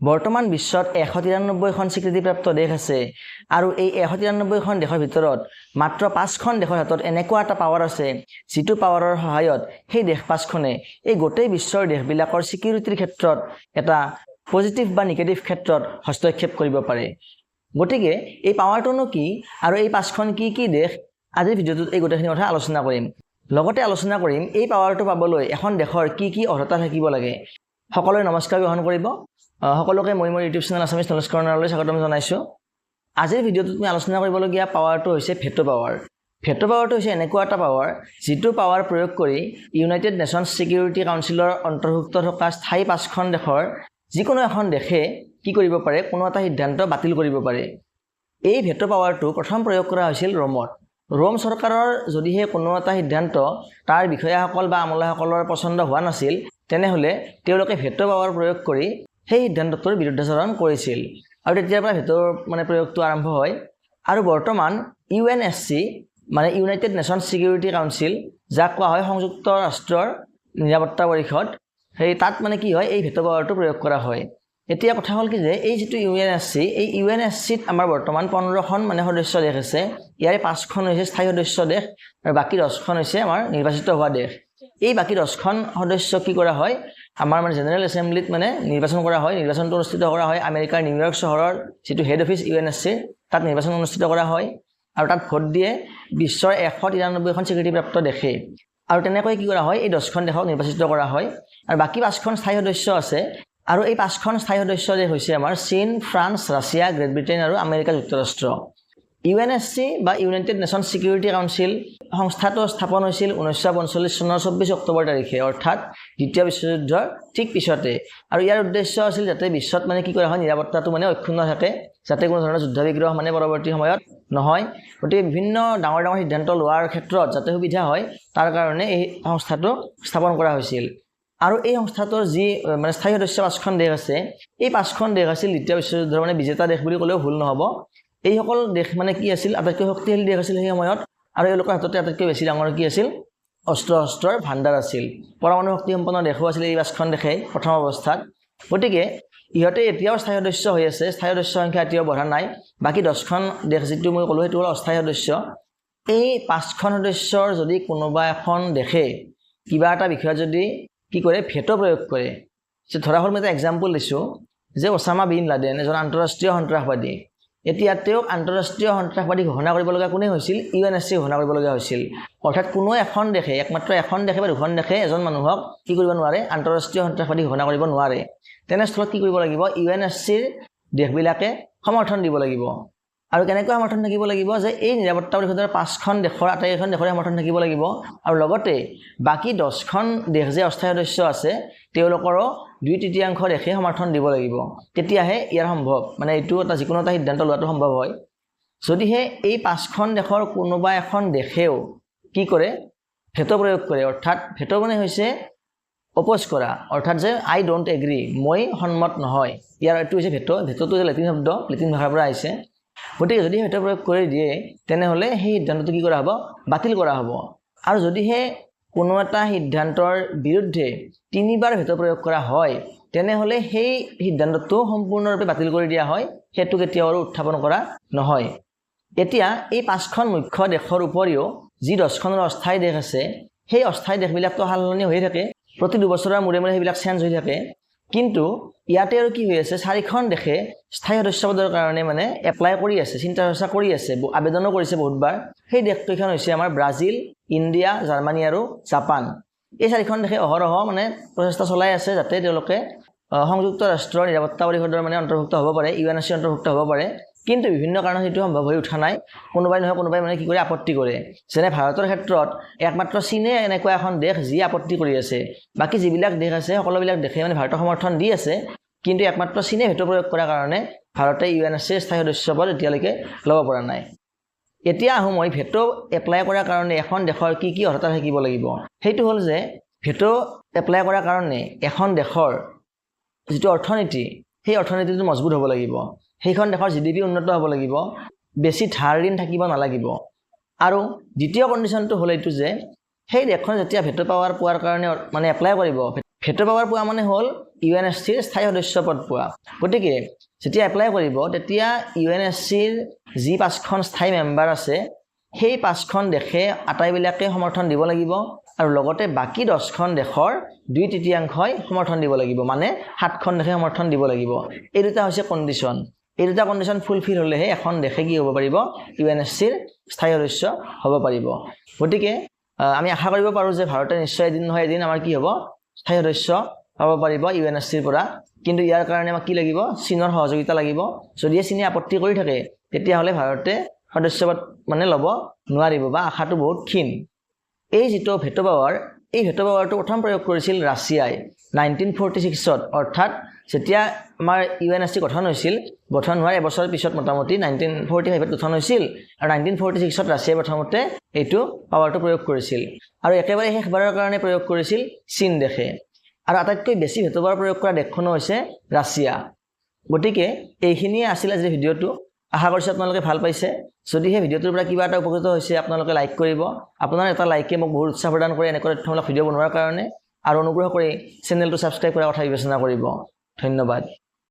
বৰ্তমান বিশ্বত 193খন স্বীকৃতিপ্ৰাপ্ত দেশ আছে আৰু এই 193খন দেশৰ ভিতৰত মাত্ৰ 5খন দেশৰ হাতত এনেকুৱা এটা পাৱাৰ আছে যিটো পাৱাৰৰ সহায়ত সেই দেশ 5খনে এই গোটেই বিশ্বৰ দেশবিলাকৰ সিকিউৰিটিৰ ক্ষেত্ৰত এটা পজিটিভ বা নেগেটিভ ক্ষেত্ৰত হস্তক্ষেপ কৰিব পাৰে। গতিকে এই পাৱাৰটোনো কি আৰু এই 5খন কি দেশ আজিৰ ভিডিঅ'টোত এই গোটেইখিনি কথা আলোচনা কৰিম। লগতে আলোচনা কৰিম এই পাৱাৰটো পাবলৈ এখন দেশৰ কি অৰ্হতা থাকিব লাগে। সকলোৱে নমস্কাৰ গ্ৰহণ কৰিব। সকলোকে মই মোৰ ইউটিউব চেনেল আছামিজ নলেজ কৰ্ণাৰলৈ স্বাগতম জনাইছোঁ। আজিৰ ভিডিঅ'টোত আমি আলোচনা কৰিবলগীয়া পাৱাৰটো হৈছে ভেটো পাৱাৰ। ভেটো পাৱাৰটো হৈছে এনেকুৱা এটা পাৱাৰ যিটো পাৱাৰ প্ৰয়োগ কৰি ইউনাইটেড নেশ্যনছ ছিকিউৰিটি কাউন্সিলৰ অন্তৰ্ভুক্ত থকা স্থায়ী 5খন দেশৰ যিকোনো এখন দেশে কি কৰিব পাৰে, কোনো এটা সিদ্ধান্ত বাতিল কৰিব পাৰে। এই ভেটো পাৱাৰটো প্ৰথম প্ৰয়োগ কৰা হৈছিল ৰোমত। ৰোম চৰকাৰৰ যদিহে কোনো এটা সিদ্ধান্ত তাৰ বিষয়াসকল বা আমলাসকলৰ পচন্দ হোৱা নাছিল, তেনেহ'লে তেওঁলোকে ভেটো পাৱাৰ প্ৰয়োগ কৰি সেই সিদ্ধান্তটোৰ বিৰুদ্ধাচৰণ কৰিছিল আৰু তেতিয়াৰ পৰা ভেটোৰ প্ৰয়োগটো আৰম্ভ হয়। আৰু বৰ্তমান UNSC United nations security council, যাক কোৱা হয় সংযুক্ত ৰাষ্ট্ৰৰ নিৰাপত্তা পৰিষদ, সেই তাত কি হয়, এই ভেটো পাৱাৰটো প্ৰয়োগ কৰা হয়। এতিয়া কথা হ'ল কি যে এই যিটো UNSC, এই UNSCত আমাৰ বৰ্তমান 15খন সদস্য দেশ আছে। ইয়াৰে 5খন হৈছে স্থায়ী সদস্য দেশ আৰু বাকী 10খন হৈছে আমাৰ নিৰ্বাচিত হোৱা দেশ। এই বাকী 10খন সদস্য কি কৰা হয়, আমাৰ জেনেৰেল এছেম্বলিত নিৰ্বাচন কৰা হয়। নিৰ্বাচনটো অনুষ্ঠিত কৰা হয় আমেৰিকাৰ নিউয়ৰ্ক চহৰৰ যিটো হেড অফিচ UNSC, তাত নিৰ্বাচন অনুষ্ঠিত কৰা হয় আৰু তাত ভোট দিয়ে বিশ্বৰ 193খন স্বীকৃতিপ্ৰাপ্ত দেশে। আৰু তেনেকৈ কি কৰা হয়, এই 10খন দেশক নিৰ্বাচিত কৰা হয় আৰু বাকী 5খন স্থায়ী সদস্য আছে। আৰু এই 5খন স্থায়ী সদস্য দেশ হৈছে আমাৰ চীন, ফ্ৰান্স, ৰাছিয়া, গ্ৰেট ব্ৰিটেইন আৰু আমেৰিকা যুক্তৰাষ্ট্ৰ। UNSC বা ইউনাইটেড নেশ্যনছ ছিকিউৰিটি কাউন্সিল সংস্থাটো স্থাপন হৈছিল 1945 চনৰ 24 অক্টোবৰ তাৰিখে, অৰ্থাৎ দ্বিতীয় বিশ্বযুদ্ধৰ ঠিক পিছতে। আৰু ইয়াৰ উদ্দেশ্য আছিল যাতে বিশ্বত কি কৰা হয়, নিৰাপত্তাটো অক্ষুণ্ণ থাকে, যাতে কোনো ধৰণৰ যুদ্ধ বিগ্ৰহ পৰৱৰ্তী সময়ত নহয়। গতিকে বিভিন্ন ডাঙৰ সিদ্ধান্ত লোৱাৰ ক্ষেত্ৰত যাতে সুবিধা হয়, তাৰ কাৰণে এই সংস্থাটো স্থাপন কৰা হৈছিল। আৰু এই সংস্থাটোৰ যি স্থায়ী সদস্য 5খন দেশ আছে, এই 5খন দেশ আছিল দ্বিতীয় বিশ্বযুদ্ধৰ বিজেতা দেশ বুলি ক'লেও ভুল নহ'ব। এইসকল দেশ কি আছিল, আটাইতকৈ শক্তিশালী দেশ আছিল সেই সময়ত। আৰু এওঁলোকৰ হাততে আটাইতকৈ বেছি ডাঙৰ কি আছিল, অস্ত্ৰৰ ভাণ্ডাৰ আছিল। পৰমাণু শক্তিসম্পন্ন দেশো আছিল এই 5খন দেশে প্ৰথম অৱস্থাত। গতিকে ইহঁতে এতিয়াও স্থায়ী সদস্য হৈ আছে। স্থায়ী সদস্য সংখ্যা এতিয়াও বঢ়া নাই। বাকী 10খন দেশ যিটো মই ক'লোঁ সেইটো হ'ল অস্থায়ী সদস্য। এই 5খন সদস্যৰ যদি কোনোবা এখন দেশে কিবা এটা বিষয়ত যদি কি কৰে, ভেটো প্ৰয়োগ কৰে, যে ধৰা হ'ল মই এটা এক্সাম্পল দিছোঁ যে ওছামা বিন লাডেন এজন আন্তঃৰাষ্ট্ৰীয় সন্ত্ৰাসবাদী। এতিয়া তেওঁক আন্তঃৰাষ্ট্ৰীয় সন্ত্ৰাসবাদী ঘোষণা কৰিবলগা কোনে হৈছিল, UNSC ঘোষণা কৰিবলগীয়া হৈছিল। অৰ্থাৎ কোনো এখন দেশে, একমাত্ৰ এখন দেশে বা 2খন দেশে এজন মানুহক কি কৰিব নোৱাৰে, আন্তঃৰাষ্ট্ৰীয় সন্ত্ৰাসবাদী ঘোষণা কৰিব নোৱাৰে। তেনেস্থলত কি কৰিব লাগিব, UNSCৰ দেশবিলাকে সমৰ্থন দিব লাগিব। আৰু কেনেকৈ সমৰ্থন থাকিব লাগিব, যে এই নিৰাপত্তা পৰিষদৰ 5খন দেশৰ আটাইকেইখন দেশৰে সমৰ্থন থাকিব লাগিব। আৰু লগতে বাকী 10খন দেশ যে অস্থায়ী সদস্য আছে, তেওঁলোকৰো 2/3 দেশে সমৰ্থন দিব লাগিব। তেতিয়াহে ইয়াৰ সম্ভৱ, এইটো যিকোনো এটা সিদ্ধান্ত লোৱাটো সম্ভৱ হয়। যদিহে এই 5খন দেশৰ কোনোবা এখন দেশেও কি কৰে, ভেটো প্ৰয়োগ কৰে, অৰ্থাৎ ভেটো হৈছে অপ'জ কৰা, অৰ্থাৎ যে আই ডোণ্ট এগ্ৰী, মই সন্মত নহয়, ইয়াৰ এইটো হৈছে ভেটো। ভেটোটো লেটিন শব্দ, লেটিন ভাষাৰ পৰা আহিছে। গতিকে যদি ভেটো প্ৰয়োগ কৰি দিয়ে, তেনেহ'লে সেই সিদ্ধান্তটো কি কৰা হ'ব, বাতিল কৰা হ'ব। আৰু যদিহে কোনো এটা সিদ্ধান্তৰ বিৰুদ্ধে 3বাৰ ভেটো প্ৰয়োগ কৰা হয়, তেনেহ'লে সেই সিদ্ধান্তটো সম্পূৰ্ণৰূপে বাতিল কৰি দিয়া হয়, সেইটো কেতিয়াও আৰু উত্থাপন কৰা নহয়। এতিয়া এই 5খন মুখ্য দেশৰ উপৰিও যি 10খনৰ অস্থায়ী দেশ আছে, সেই অস্থায়ী দেশবিলাকতো সলনি হৈ থাকে, প্ৰতি 2 বছৰৰ মূৰে সেইবিলাক চেঞ্জ হৈ থাকে। কিন্তু ইয়াতে আৰু কি হৈ আছে, 4খন দেশে স্থায়ী সদস্য পদৰ কাৰণে এপ্লাই কৰি আছে, চিন্তা চৰ্চা কৰি আছে, আবেদনো কৰিছে বহুতবাৰ। সেই দেশকেইখন হৈছে আমাৰ ব্ৰাজিল, ইণ্ডিয়া, জাৰ্মানী আৰু জাপান। এই 4খন দেশে অহৰহ প্ৰচেষ্টা চলাই আছে যাতে তেওঁলোকে সংযুক্ত ৰাষ্ট্ৰৰ নিৰাপত্তা পৰিষদৰ অন্তৰ্ভুক্ত হ'ব পাৰে, UNSC অন্তৰ্ভুক্ত হ'ব পাৰে। কিন্তু বিভিন্ন কাৰণত সেইটো সম্ভৱ হৈ উঠা নাই। কোনোবাই নহয় কোনোবাই কি কৰে, আপত্তি কৰে। যেনে ভাৰতৰ ক্ষেত্ৰত একমাত্ৰ চীনে এনেকুৱা এখন দেশ যি আপত্তি কৰি আছে। বাকী যিবিলাক দেশ আছে সকলোবিলাক দেশে ভাৰতক সমৰ্থন দি আছে, কিন্তু একমাত্ৰ চীনে ভেটো প্ৰয়োগ কৰাৰ কাৰণে ভাৰতে UNSCৰ স্থায়ী সদস্য পদ এতিয়ালৈকে ল'ব পৰা নাই। এতিয়া আহোঁ মই ভেটো এপ্লাই কৰাৰ কাৰণে এখন দেশৰ কি অৰ্হতা থাকিব লাগিব। সেইটো হ'ল যে ভেটো এপ্লাই কৰাৰ কাৰণে এখন দেশৰ যিটো অৰ্থনীতি, সেই অৰ্থনীতিটো মজবুত হ'ব লাগিব। সেইখন দেশৰ GDP উন্নত হ'ব লাগিব, বেছি ধাৰ ঋণ থাকিব নালাগিব। আৰু দ্বিতীয় কণ্ডিশ্যনটো হ'ল এইটো যে সেই দেশখন যেতিয়া ভেটো পাৱাৰ পোৱাৰ কাৰণে এপ্লাই কৰিব, ভেটো পাৱাৰ পোৱা মানে হ'ল UNSCৰ স্থায়ী সদস্য পদ পোৱা গতিকে যেতিয়া এপ্লাই কৰিব তেতিয়া UNSCৰ যি 5খন স্থায়ী মেম্বাৰ আছে সেই 5খন দেশে আটাইবিলাকে সমৰ্থন দিব লাগিব আৰু লগতে বাকি 10খন দেশৰ 2/3 সমৰ্থন দিব লাগিব মানে 7খন দেশে সমৰ্থন দিব লাগিব এই দুটা হৈছে কন্ডিশন এই দুটা কন্ডিশন ফুলফিল হলেহে এখন দেশে কি হ'ব পাৰিব UNSCৰ স্থায়ী সদস্য হ'ব পাৰিব গতিকে আমি আশা কৰিব পাৰো যে ভাৰতে নিশ্চয় এদিন নহয় এদিন আমাৰ কি হ'ব স্থায়ী সদস্য হ'ব পাৰিব UNSCৰ পৰা কিন্তু ইয়াৰ কাৰণে আমাক কি লাগিব চীনৰ সহযোগিতা লাগিব যদি চীনে আপত্তি কৰি থাকে তেতিয়াহলে ভাৰতে সদস্যপদ মানে ল'ব নোৱাৰিব বা আশাটো বহুত ক্ষীণ এই যেটো ভেটো পাৱাৰ এই ভেটো পাৱাৰটো প্ৰথম প্ৰয়োগ কৰিছিল ৰাছিয়াই 1946ত অৰ্থাৎ যেতিয়া আমাৰ UNSC গঠন হৈছিল গঠন হোৱাৰ এবছৰ পিছত মোটামুটি 1945ত গঠন হৈছিল আৰু 1946ত ৰাছিয়াই প্ৰথমতে এইটো পাৱাৰটো প্ৰয়োগ কৰিছিল আৰু একেবাৰে শেষবাৰৰ কাৰণে প্ৰয়োগ কৰিছিল চীন দেশে আৰু আটাইতকৈ বেছি ভেটো পাৱাৰ প্ৰয়োগ কৰা দেশখনো হৈছে ৰাছিয়া গতিকে এইখিনিয়ে আছিল আজি ভিডিঅটো আশা কৰিছো আপোনালোকে ভাল পাইছে যদি হে ভিডিঅটোৰ পৰা কিবা এটা উপকৃত হৈছে আপোনালোকে লাইক কৰিব আপোনাৰ এটা লাইকে মোক বহুত উৎসাহ প্ৰদান কৰে এনেকৈ তথ্যমূলক ভিডিঅ' বনোৱাৰ কাৰণে আৰু অনুগ্ৰহ কৰি চেনেলটো সাবস্ক্ৰাইব কৰাৰ কথা বিবেচনা কৰিব ধন্যবাদ